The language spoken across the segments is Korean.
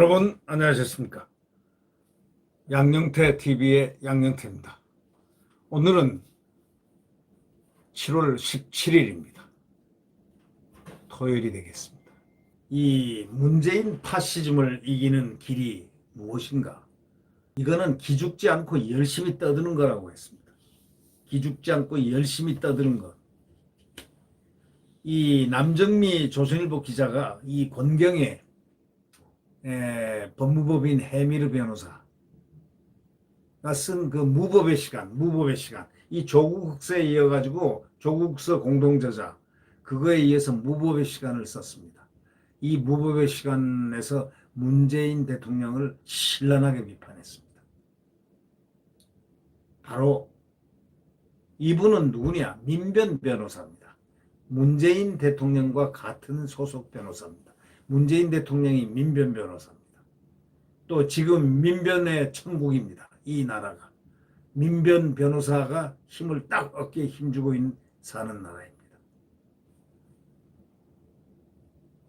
여러분 안녕하셨습니까? 양영태 TV의 양영태입니다. 오늘은 7월 17일입니다. 토요일이 되겠습니다. 이 문재인 파시즘을 이기는 길이 무엇인가? 이거는 기죽지 않고 열심히 떠드는 거라고 했습니다. 기죽지 않고 열심히 떠드는 것. 이 남정미 조선일보 기자가 이 권경의 법무법인 해미르 변호사가 쓴 그 무법의 시간, 이 조국 흑서에 이어가지고 조국 흑서 공동저자, 그거에 의해서 무법의 시간을 썼습니다. 이 무법의 시간에서 문재인 대통령을 신랄하게 비판했습니다. 바로 이분은 누구냐? 민변 변호사입니다. 문재인 대통령과 같은 소속 변호사입니다. 문재인 대통령이 민변 변호사입니다. 또 지금 민변의 천국입니다. 이 나라가. 민변 변호사가 힘을 딱 어깨에 힘주고 사는 나라입니다.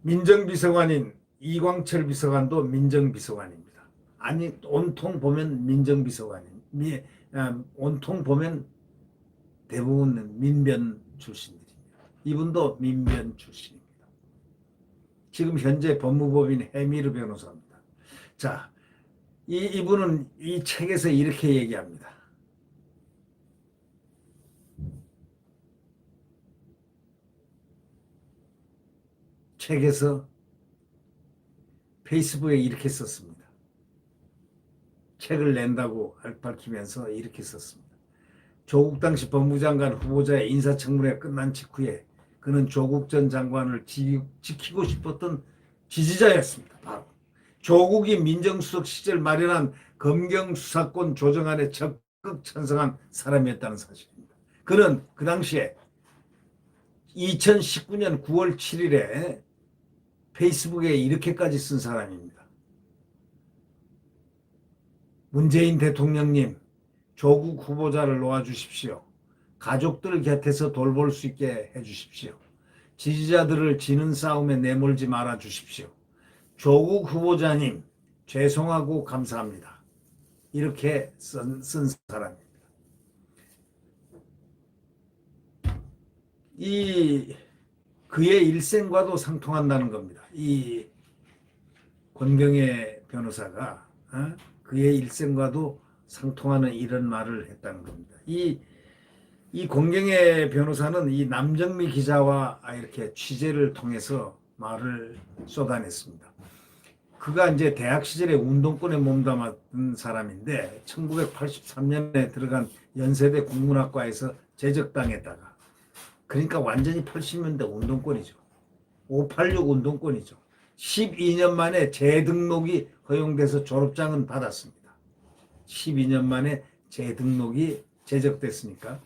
민정비서관인 이광철 비서관도 민정비서관입니다. 아니 온통 보면 온통 보면 대부분 민변 출신들입니다. 이분도 민변 출신입니다. 지금 현재 법무법인 해미르 변호사입니다. 자, 이분은 이 책에서 이렇게 얘기합니다. 책에서 페이스북에 이렇게 썼습니다. 책을 낸다고 밝히면서 이렇게 썼습니다. 조국 당시 법무장관 후보자의 인사청문회가 끝난 직후에 그는 조국 전 장관을 지키고 싶었던 지지자였습니다. 바로 조국이 민정수석 시절 마련한 검경수사권 조정안에 적극 찬성한 사람이었다는 사실입니다. 그는 그 당시에 2019년 9월 7일에 페이스북에 이렇게까지 쓴 사람입니다. 문재인 대통령님, 조국 후보자를 놓아주십시오. 가족들 곁에서 돌볼 수 있게 해주십시오. 지지자들을 지는 싸움에 내몰지 말아 주십시오. 조국 후보자님, 죄송하고 감사합니다. 이렇게 쓴 사람입니다. 그의 일생과도 상통한다는 겁니다. 이 권경의 변호사가 그의 일생과도 상통하는 이런 말을 했다는 겁니다. 이 권경의 변호사는 이 남정미 기자와 이렇게 취재를 통해서 말을 쏟아냈습니다. 그가 이제 대학 시절에 운동권에 몸담았던 사람인데 1983년에 들어간 연세대 국문학과에서 제적당했다가, 그러니까 완전히 80년대 운동권이죠. 586 운동권이죠. 12년 만에 재등록이 허용돼서 졸업장은 받았습니다. 12년 만에 재등록이 제적됐으니까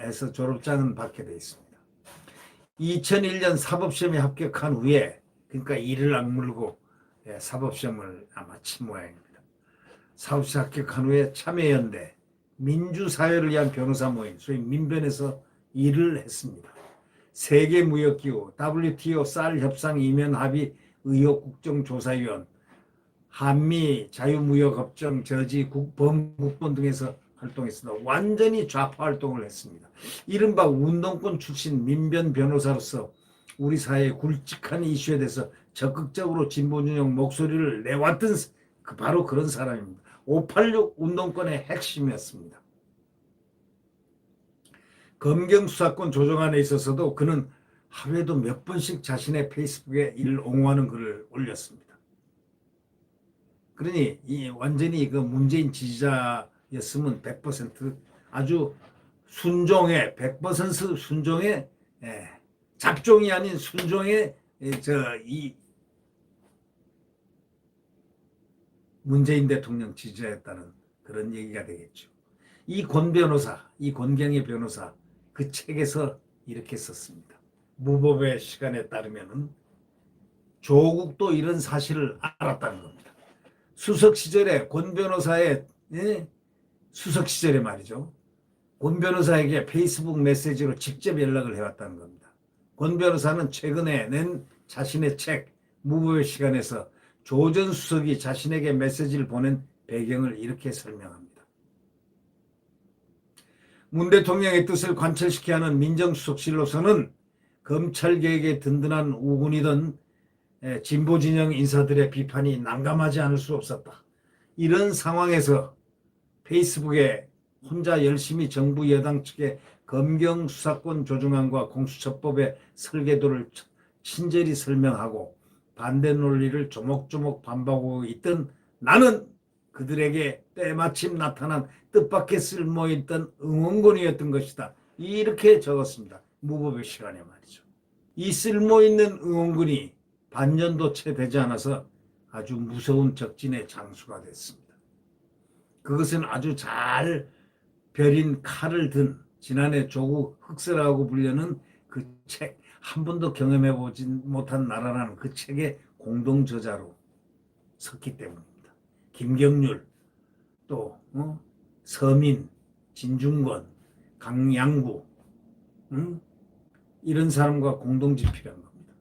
해서 졸업장은 받게 돼 있습니다. 2001년 사법시험에 합격한 후에, 그러니까 이를 악물고 사법시험을 아마 친 모양입니다. 사법시험 합격한 후에 참여연대 민주사회를 위한 변호사 모임, 소위 민변에서 일을 했습니다. 세계무역기구, WTO 쌀 협상 이면 합의 의혹 국정조사위원, 한미 자유무역협정 저지 범국본 등에서 활동했습니다. 완전히 좌파 활동을 했습니다. 이른바 운동권 출신 민변 변호사로서 우리 사회의 굵직한 이슈에 대해서 적극적으로 진보진영 목소리를 내왔던 바로 그런 사람입니다. 586 운동권의 핵심이었습니다. 검경수사권 조정안에 있어서도 그는 하루에도 몇 번씩 자신의 페이스북에 이를 옹호하는 글을 올렸습니다. 그러니 완전히 그 문재인 지지자였으면 100% 아주 순종의 100% 순종의 잡종이 아닌 순종의 이 문재인 대통령 지지자였다는 그런 얘기가 되겠죠. 이 권경의 변호사 그 책에서 이렇게 썼습니다. 무법의 시간에 따르면 조국도 이런 사실을 알았다는 겁니다. 수석 시절에 권 변호사의 수석 시절에 말이죠. 권 변호사에게 페이스북 메시지로 직접 연락을 해왔다는 겁니다. 권 변호사는 최근에 낸 자신의 책 무법의 시간에서 조 전 수석이 자신에게 메시지를 보낸 배경을 이렇게 설명합니다. 문 대통령의 뜻을 관철시켜야 하는 민정수석실로서는 검찰개혁의 든든한 우군이던 진보 진영 인사들의 비판이 난감하지 않을 수 없었다. 이런 상황에서 페이스북에 혼자 열심히 정부 여당 측의 검경 수사권 조정안과 공수처법의 설계도를 친절히 설명하고 반대 논리를 조목조목 반박하고 있던 나는 그들에게 때마침 나타난 뜻밖의 쓸모있던 응원군이었던 것이다. 이렇게 적었습니다. 무법의 시간에 말이죠. 이 쓸모있는 응원군이 반년도 채 되지 않아서 아주 무서운 적진의 장수가 됐습니다. 그것은 아주 잘 벼린 칼을 든 지난해 조국 흑서라고 불리는 그 책, 한 번도 경험해보지 못한 나라라는 그 책의 공동 저자로 섰기 때문입니다. 김경률, 또 서민, 진중권, 강양구 이런 사람과 공동 집필한 겁니다.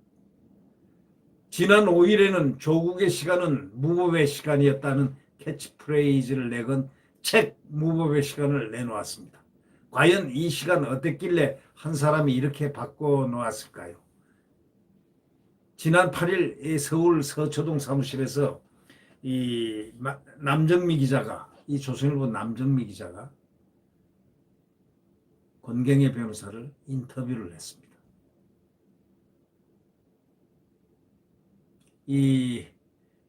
지난 5일에는 조국의 시간은 무법의 시간이었다는 캐치프레이즈를 내건 책 무법의 시간을 내놓았습니다. 과연 이 시간 어땠길래 한 사람이 이렇게 바꿔놓았을까요? 지난 8일 서울 서초동 사무실에서 이 남정미 기자가, 이 조선일보 남정미 기자가 권경의 변호사를 인터뷰를 했습니다. 이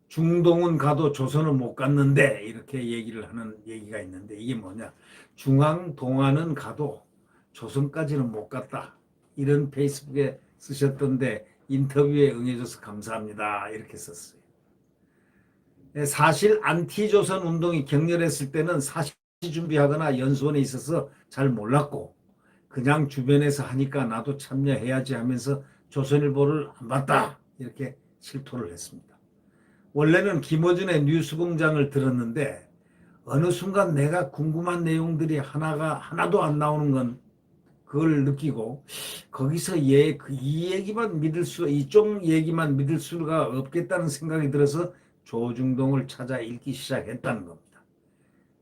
중동은 가도 조선은 못 갔는데 이렇게 얘기를 하는 얘기가 있는데, 이게 뭐냐, 중앙 동안은 가도 조선까지는 못 갔다, 이런 페이스북에 쓰셨던데 인터뷰에 응해줘서 감사합니다 이렇게 썼어요. 사실 안티조선 운동이 격렬했을 때는 사시 준비하거나 연수원에 있어서 잘 몰랐고 그냥 주변에서 하니까 나도 참여해야지 하면서 조선일보를 안 봤다 이렇게 실토를 했습니다. 원래는 김어준의 뉴스공장을 들었는데 어느 순간 내가 궁금한 내용들이 하나도 안 나오는 건 그걸 느끼고 거기서 이 얘기만 이쪽 얘기만 믿을 수가 없겠다는 생각이 들어서 조중동을 찾아 읽기 시작했다는 겁니다.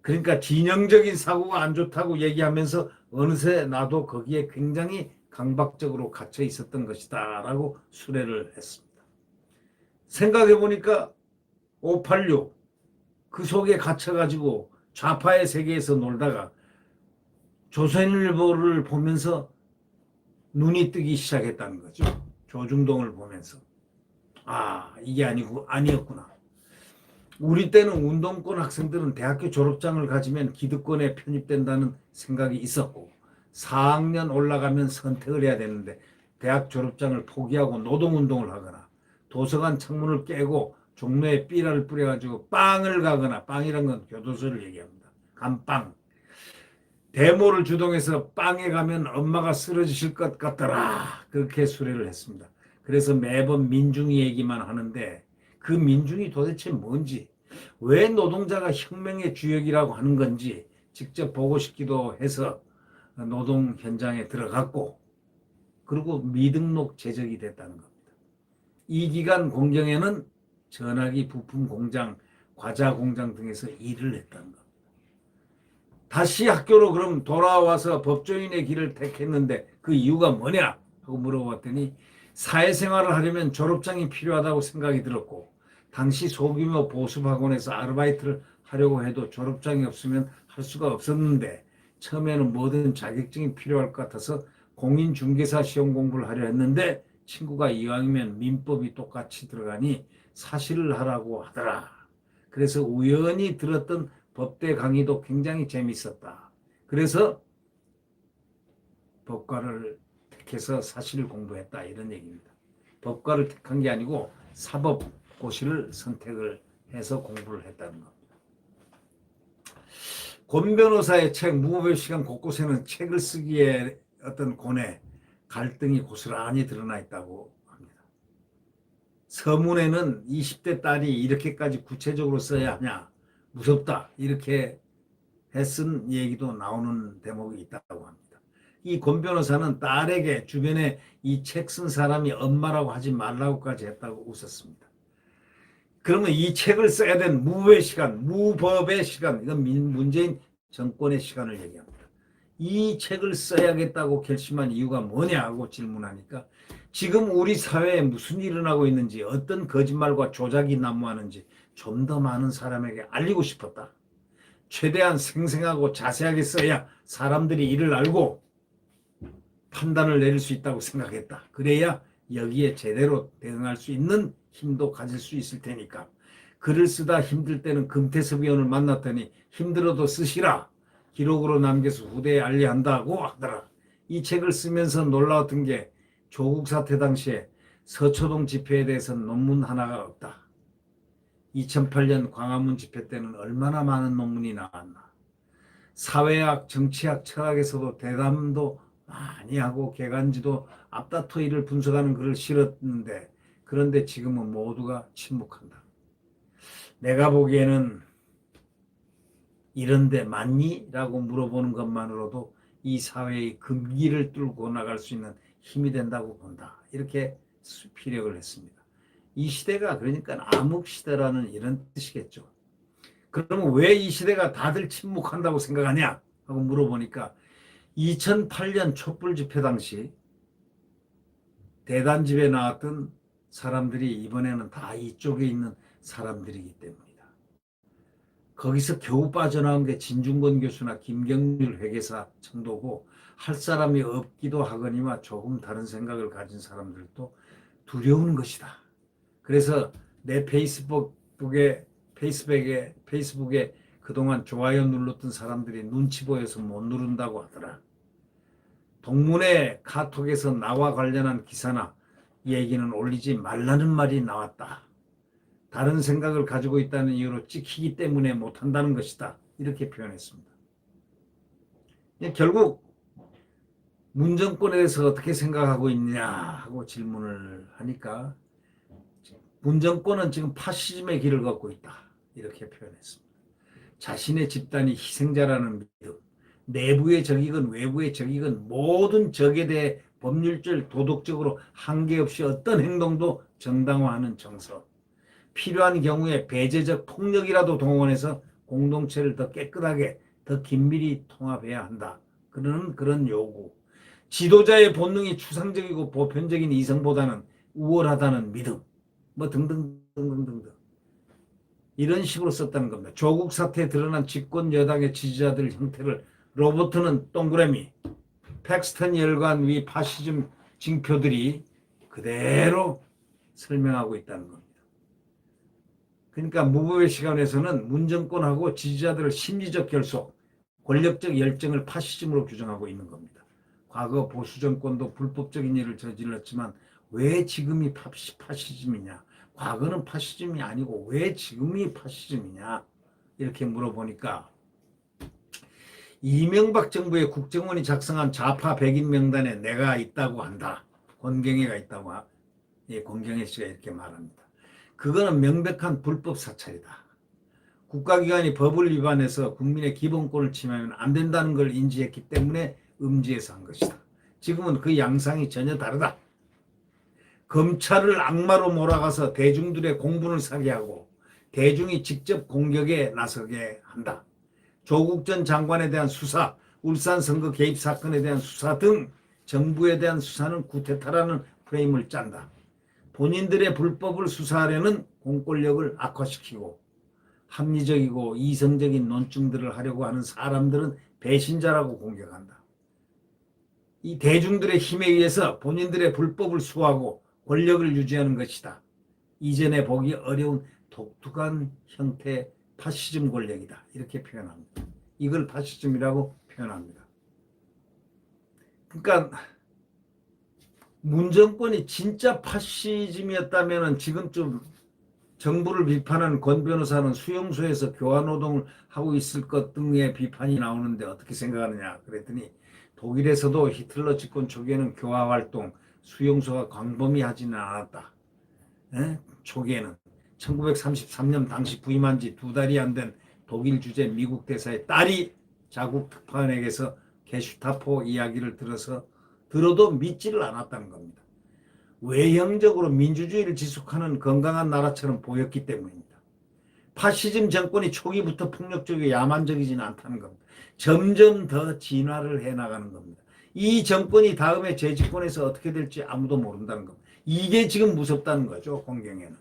그러니까 진영적인 사고가 안 좋다고 얘기하면서 어느새 나도 거기에 굉장히 강박적으로 갇혀 있었던 것이다 라고 수레를 했습니다. 생각해 보니까 586 그 속에 갇혀가지고 좌파의 세계에서 놀다가 조선일보를 보면서 눈이 뜨기 시작했다는 거죠. 조중동을 보면서 이게 아니었구나. 우리 때는 운동권 학생들은 대학교 졸업장을 가지면 기득권에 편입된다는 생각이 있었고 4학년 올라가면 선택을 해야 되는데 대학 졸업장을 포기하고 노동운동을 하거나 도서관 창문을 깨고 종로에 삐라를 뿌려가지고 빵을 가거나, 빵이란 건 교도소를 얘기합니다. 감빵. 데모를 주동해서 빵에 가면 엄마가 쓰러지실 것 같더라. 그렇게 수레를 했습니다. 그래서 매번 민중이 얘기만 하는데 그 민중이 도대체 뭔지, 왜 노동자가 혁명의 주역이라고 하는 건지 직접 보고 싶기도 해서 노동 현장에 들어갔고, 그리고 미등록 제적이 됐다는 겁니다. 이 기간 공경에는 전화기 부품 공장, 과자 공장 등에서 일을 했다는 겁니다. 다시 학교로 그럼 돌아와서 법조인의 길을 택했는데 그 이유가 뭐냐 하고 물어봤더니 사회생활을 하려면 졸업장이 필요하다고 생각이 들었고 당시 소규모 보습학원에서 아르바이트를 하려고 해도 졸업장이 없으면 할 수가 없었는데 처음에는 뭐든 자격증이 필요할 것 같아서 공인중개사 시험 공부를 하려 했는데 친구가 이왕이면 민법이 똑같이 들어가니 사실을 하라고 하더라. 그래서 우연히 들었던 법대 강의도 굉장히 재밌었다. 그래서 법과를 택해서 사실을 공부했다, 이런 얘기입니다. 법과를 택한 게 아니고 사법고시를 선택을 해서 공부를 했다는 겁니다. 권 변호사의 책 무법의 시간 곳곳에는 책을 쓰기에 어떤 고뇌, 갈등이 고스란히 드러나 있다고 합니다. 서문에는 20대 딸이 이렇게까지 구체적으로 써야 하냐, 무섭다, 이렇게 쓴 얘기도 나오는 대목이 있다고 합니다. 이 권 변호사는 딸에게 주변에 이 책 쓴 사람이 엄마라고 하지 말라고까지 했다고 웃었습니다. 그러면 이 책을 써야 된 무의 시간, 무법의 시간, 이건 문재인 정권의 시간을 얘기합니다. 이 책을 써야겠다고 결심한 이유가 뭐냐고 질문하니까 지금 우리 사회에 무슨 일이 일어나고 있는지, 어떤 거짓말과 조작이 난무하는지 좀 더 많은 사람에게 알리고 싶었다. 최대한 생생하고 자세하게 써야 사람들이 이를 알고 판단을 내릴 수 있다고 생각했다. 그래야 여기에 제대로 대응할 수 있는 힘도 가질 수 있을 테니까. 글을 쓰다 힘들 때는 금태섭 의원을 만났더니 힘들어도 쓰시라. 기록으로 남겨서 후대에 알려한다고 하더라. 이 책을 쓰면서 놀라웠던 게 조국 사태 당시에 서초동 집회에 대해서는 논문 하나가 없다. 2008년 광화문 집회 때는 얼마나 많은 논문이 나왔나. 사회학, 정치학, 철학에서도 대담도 많이 하고 개간지도 앞다투이를 분석하는 글을 실었는데 그런데 지금은 모두가 침묵한다. 내가 보기에는 이런데 맞니? 라고 물어보는 것만으로도 이 사회의 금기를 뚫고 나갈 수 있는 힘이 된다고 본다. 이렇게 피력을 했습니다. 이 시대가 그러니까 암흑시대라는 이런 뜻이겠죠. 그러면 왜 이 시대가 다들 침묵한다고 생각하냐? 하고 물어보니까 2008년 촛불 집회 당시 대단집에 나왔던 사람들이 이번에는 다 이쪽에 있는 사람들이기 때문이다. 거기서 겨우 빠져나온 게 진중권 교수나 김경률 회계사 정도고 할 사람이 없기도 하거니와 조금 다른 생각을 가진 사람들도 두려운 것이다. 그래서 내 페이스북에 그동안 좋아요 눌렀던 사람들이 눈치 보여서 못 누른다고 하더라. 동문회 카톡에서 나와 관련한 기사나 얘기는 올리지 말라는 말이 나왔다. 다른 생각을 가지고 있다는 이유로 찍히기 때문에 못한다는 것이다. 이렇게 표현했습니다. 결국 문정권에 대해서 어떻게 생각하고 있냐 하고 질문을 하니까 문정권은 지금 파시즘의 길을 걷고 있다. 이렇게 표현했습니다. 자신의 집단이 희생자라는 믿음, 내부의 적이건 외부의 적이건 모든 적에 대해 법률적, 도덕적으로 한계 없이 어떤 행동도 정당화하는 정서, 필요한 경우에 배제적 폭력이라도 동원해서 공동체를 더 깨끗하게, 더 긴밀히 통합해야 한다. 그런 요구, 지도자의 본능이 추상적이고 보편적인 이성보다는 우월하다는 믿음, 뭐 등등등등등등 이런 식으로 썼다는 겁니다. 조국 사태에 드러난 집권 여당의 지지자들 형태를 로버트는 동그라미, 팩스턴 열관 위 파시즘 징표들이 그대로 설명하고 있다는 겁니다. 그러니까 무법의 시간에서는 문정권하고 지지자들의 심리적 결속, 권력적 열정을 파시즘으로 규정하고 있는 겁니다. 과거 보수 정권도 불법적인 일을 저질렀지만 왜 지금이 파시즘이냐? 과거는 파시즘이 아니고 왜 지금이 파시즘이냐? 이렇게 물어보니까 이명박 정부의 국정원이 작성한 좌파 백인 명단에 내가 있다고 한다. 권경애가 있다고 권경애 씨가 이렇게 말합니다. 그거는 명백한 불법 사찰이다. 국가기관이 법을 위반해서 국민의 기본권을 침해하면 안 된다는 걸 인지했기 때문에 음지에서 한 것이다. 지금은 그 양상이 전혀 다르다. 검찰을 악마로 몰아가서 대중들의 공분을 사게 하고 대중이 직접 공격에 나서게 한다. 조국 전 장관에 대한 수사, 울산 선거 개입 사건에 대한 수사 등 정부에 대한 수사는 구태타라는 프레임을 짠다. 본인들의 불법을 수사하려는 공권력을 악화시키고 합리적이고 이성적인 논증들을 하려고 하는 사람들은 배신자라고 공격한다. 이 대중들의 힘에 의해서 본인들의 불법을 수호하고 권력을 유지하는 것이다. 이전에 보기 어려운 독특한 형태의 파시즘 권력이다. 이렇게 표현합니다. 이걸 파시즘이라고 표현합니다. 그러니까 문정권이 진짜 파시즘이었다면 지금쯤 정부를 비판한 권 변호사는 수용소에서 교환노동을 하고 있을 것 등의 비판이 나오는데 어떻게 생각하느냐 그랬더니 독일에서도 히틀러 집권 초기에는 교화활동, 수용소가 광범위하지는 않았다. 초기에는 1933년 당시 부임한 지 2달이 안 된 독일 주재 미국 대사의 딸이 자국 특파원에게서 게슈타포 이야기를 들어도 믿지를 않았다는 겁니다. 외형적으로 민주주의를 지속하는 건강한 나라처럼 보였기 때문입니다. 파시즘 정권이 초기부터 폭력적이고 야만적이지는 않다는 겁니다. 점점 더 진화를 해나가는 겁니다. 이 정권이 다음에 재집권해서 어떻게 될지 아무도 모른다는 겁니다. 이게 지금 무섭다는 거죠. 공경에는.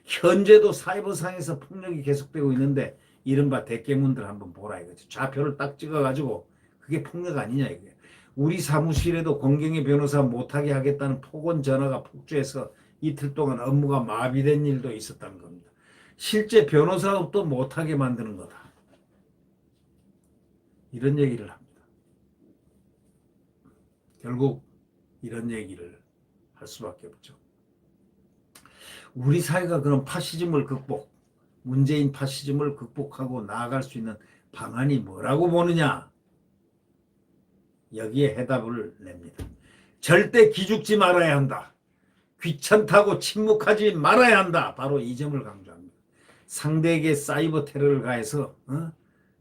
현재도 사이버상에서 폭력이 계속되고 있는데 이른바 대깨문들 한번 보라 이거죠. 좌표를 딱 찍어가지고 그게 폭력 아니냐 이게. 우리 사무실에도 공경의 변호사 못하게 하겠다는 폭언 전화가 폭주해서 이틀 동안 업무가 마비된 일도 있었다는 겁니다. 실제 변호사업도 못하게 만드는 거다. 이런 얘기를 합니다. 결국 이런 얘기를 할 수밖에 없죠. 우리 사회가 그런 파시즘을 문재인 파시즘을 극복하고 나아갈 수 있는 방안이 뭐라고 보느냐? 여기에 해답을 냅니다. 절대 기죽지 말아야 한다. 귀찮다고 침묵하지 말아야 한다. 바로 이 점을 강조합니다. 상대에게 사이버 테러를 가해서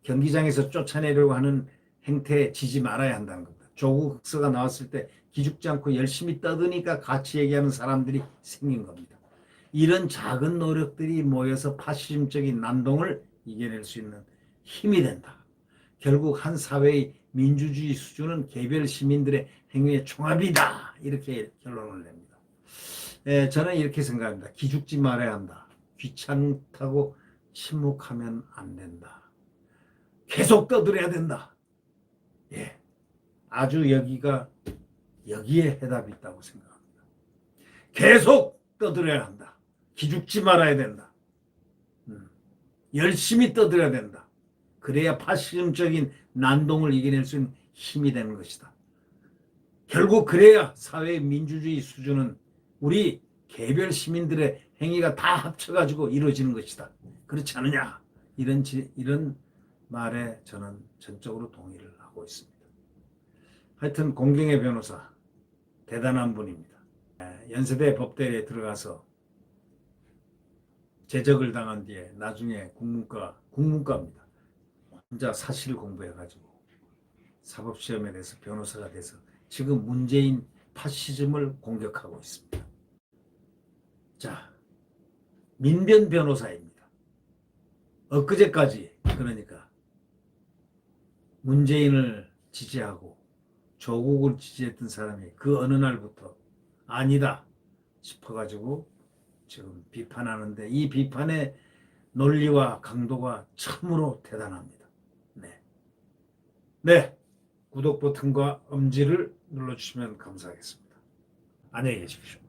경기장에서 쫓아내려고 하는 행태에 지지 말아야 한다는 겁니다. 조국 흑서가 나왔을 때 기죽지 않고 열심히 떠드니까 같이 얘기하는 사람들이 생긴 겁니다. 이런 작은 노력들이 모여서 파시즘적인 난동을 이겨낼 수 있는 힘이 된다. 결국 한 사회의 민주주의 수준은 개별 시민들의 행위의 총합이다. 이렇게 결론을 냅니다. 저는 이렇게 생각합니다. 기죽지 말아야 한다. 귀찮다고 침묵하면 안 된다. 계속 떠들어야 된다. 아주 여기에 해답이 있다고 생각합니다. 계속 떠들어야 한다. 기죽지 말아야 된다. 열심히 떠들어야 된다. 그래야 파시즘적인 난동을 이겨낼 수 있는 힘이 되는 것이다. 결국 그래야 사회의 민주주의 수준은 우리 개별 시민들의 행위가 다 합쳐가지고 이루어지는 것이다. 그렇지 않느냐? 이런 말에 저는 전적으로 동의를 하고 있습니다. 하여튼 공경의 변호사 대단한 분입니다. 연세대 법대에 들어가서 제적을 당한 뒤에 나중에 국문과입니다. 혼자 사실 공부해가지고 사법시험에 대해서 변호사가 돼서 지금 문재인 파시즘을 공격하고 있습니다. 자, 민변 변호사입니다. 엊그제까지 그러니까 문재인을 지지하고 조국을 지지했던 사람이 그 어느 날부터 아니다 싶어가지고 지금 비판하는데 이 비판의 논리와 강도가 참으로 대단합니다. 네, 구독 버튼과 엄지를 눌러주시면 감사하겠습니다. 안녕히 계십시오.